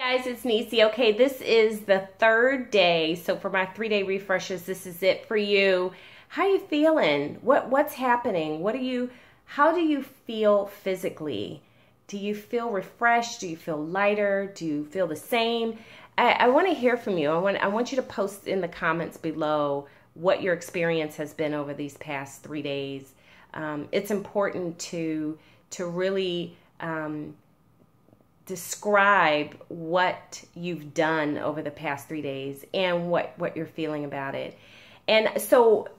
Guys, it's Nisi. Okay, this is the third day. So for my 3-day refreshes, this is it for you. How you feeling? What's happening? How do you feel physically? Do you feel refreshed? Do you feel lighter? Do you feel the same? I want to hear from you. I want you to post in the comments below what your experience has been over these past 3 days. It's important to really describe what you've done over the past 3 days and what you're feeling about it. And so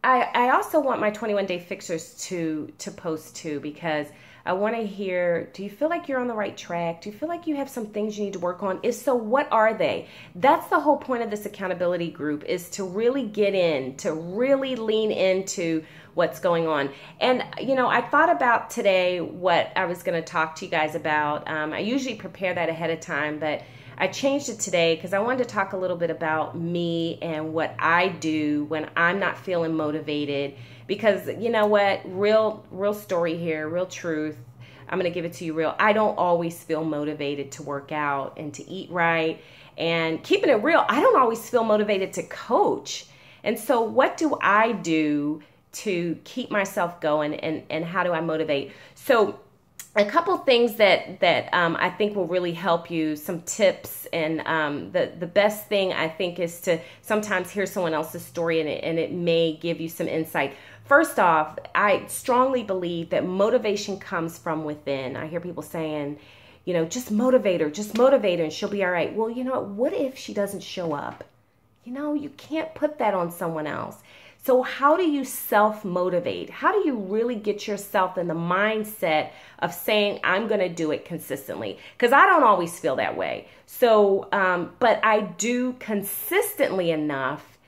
I also want my 21-day fixers to post too, because I want to hear, do you feel like you're on the right track? Do you feel like you have some things you need to work on? If so, what are they? That's the whole point of this accountability group, is to really get in, to really lean into what's going on. And, you know, I thought about today what I was going to talk to you guys about. I usually prepare that ahead of time, but I changed it today because I wanted to talk a little bit about me and what I do when I'm not feeling motivated. Because you know what, real story here, real truth, I'm going to give it to you real. I don't always feel motivated to work out and to eat right. And keeping it real, I don't always feel motivated to coach. And so what do I do to keep myself going, and how do I motivate? So a couple things that I think will really help you, some tips, and the best thing I think is to sometimes hear someone else's story, and it may give you some insight. First off, I strongly believe that motivation comes from within. I hear people saying, you know, just motivate her and she'll be all right. Well, you know, what if she doesn't show up? You know, you can't put that on someone else. So how do you self-motivate? How do you really get yourself in the mindset of saying, I'm going to do it consistently? Because I don't always feel that way. So, but I do consistently enough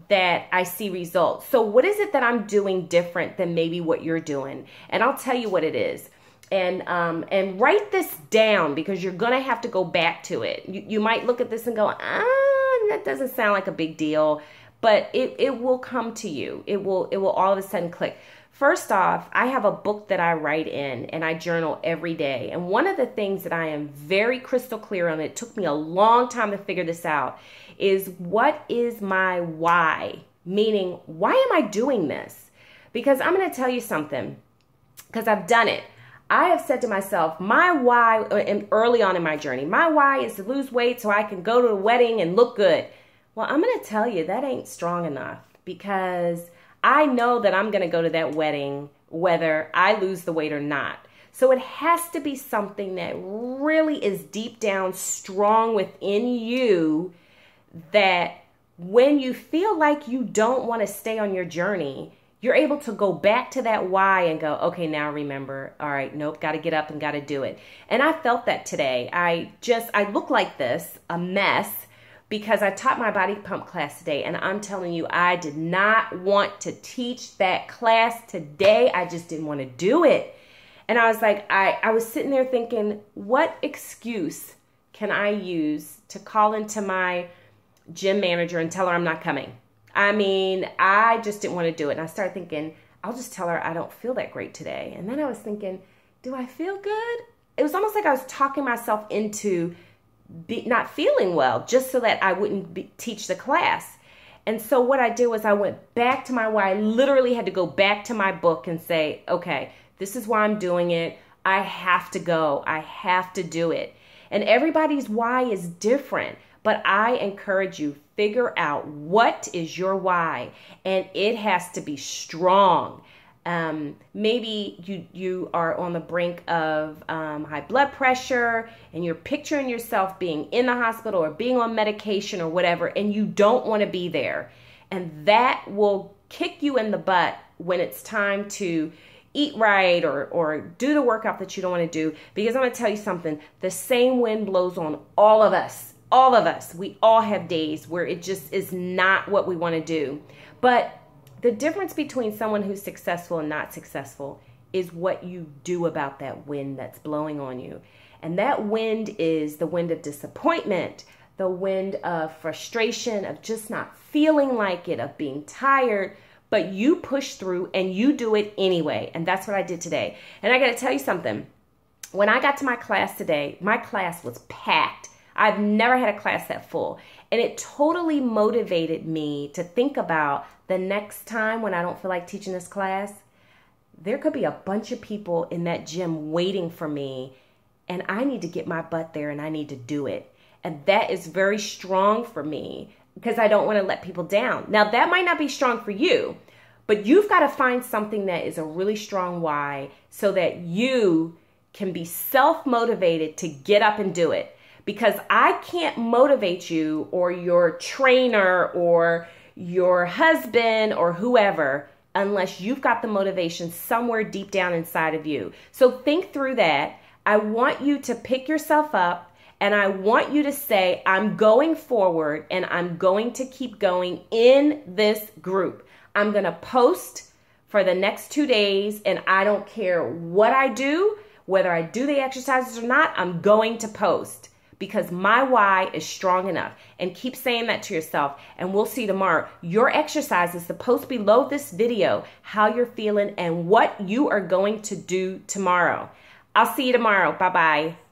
that I see results. So what is it that I'm doing different than maybe what you're doing? And I'll tell you what it is. And write this down, because you're going to have to go back to it. You might look at this and go, that doesn't sound like a big deal. But it will come to you. It will all of a sudden click. First off, I have a book that I write in, and I journal every day. And one of the things that I am very crystal clear on, it took me a long time to figure this out, is what is my why? Meaning, why am I doing this? Because I'm going to tell you something, because I've done it. I have said to myself, my why, and early on in my journey, my why is to lose weight so I can go to a wedding and look good. Well, I'm going to tell you that ain't strong enough, because I know that I'm going to go to that wedding whether I lose the weight or not. So it has to be something that really is deep down strong within you, that when you feel like you don't want to stay on your journey, you're able to go back to that why and go, okay, now remember, all right, nope, got to get up and got to do it. And I felt that today. I look like this, a mess, because I taught my body pump class today, and I'm telling you, I did not want to teach that class today. I just didn't want to do it. And I was like, I was sitting there thinking, what excuse can I use to call into my gym manager and tell her I'm not coming? I mean, I just didn't want to do it. And I started thinking, I'll just tell her I don't feel that great today. And then I was thinking, do I feel good? It was almost like I was talking myself into not feeling well, just so that I wouldn't teach the class. And so what I did was I went back to my why. I literally had to go back to my book and say, okay, this is why I'm doing it. I have to go. I have to do it. And everybody's why is different, but I encourage you, figure out what is your why, and it has to be strong. Maybe you are on the brink of high blood pressure, and you're picturing yourself being in the hospital or being on medication or whatever, and you don't want to be there. And that will kick you in the butt when it's time to eat right or do the workout that you don't want to do. Because I'm going to tell you something, the same wind blows on all of us. All of us. We all have days where it just is not what we want to do. But the difference between someone who's successful and not successful is what you do about that wind that's blowing on you. And that wind is the wind of disappointment, the wind of frustration, of just not feeling like it, of being tired. But you push through and you do it anyway. And that's what I did today. And I got to tell you something. When I got to my class today, my class was packed. I've never had a class that full. And it totally motivated me to think about the next time when I don't feel like teaching this class, there could be a bunch of people in that gym waiting for me, and I need to get my butt there and I need to do it. And that is very strong for me because I don't want to let people down. Now, that might not be strong for you, but you've got to find something that is a really strong why so that you can be self-motivated to get up and do it. Because I can't motivate you or your trainer or your husband or whoever unless you've got the motivation somewhere deep down inside of you. So think through that. I want you to pick yourself up and I want you to say, I'm going forward and I'm going to keep going in this group. I'm going to post for the next 2 days and I don't care what I do, whether I do the exercises or not, I'm going to post. Because my why is strong enough. And keep saying that to yourself. And we'll see tomorrow. Your exercises, the post below this video, how you're feeling and what you are going to do tomorrow. I'll see you tomorrow. Bye-bye.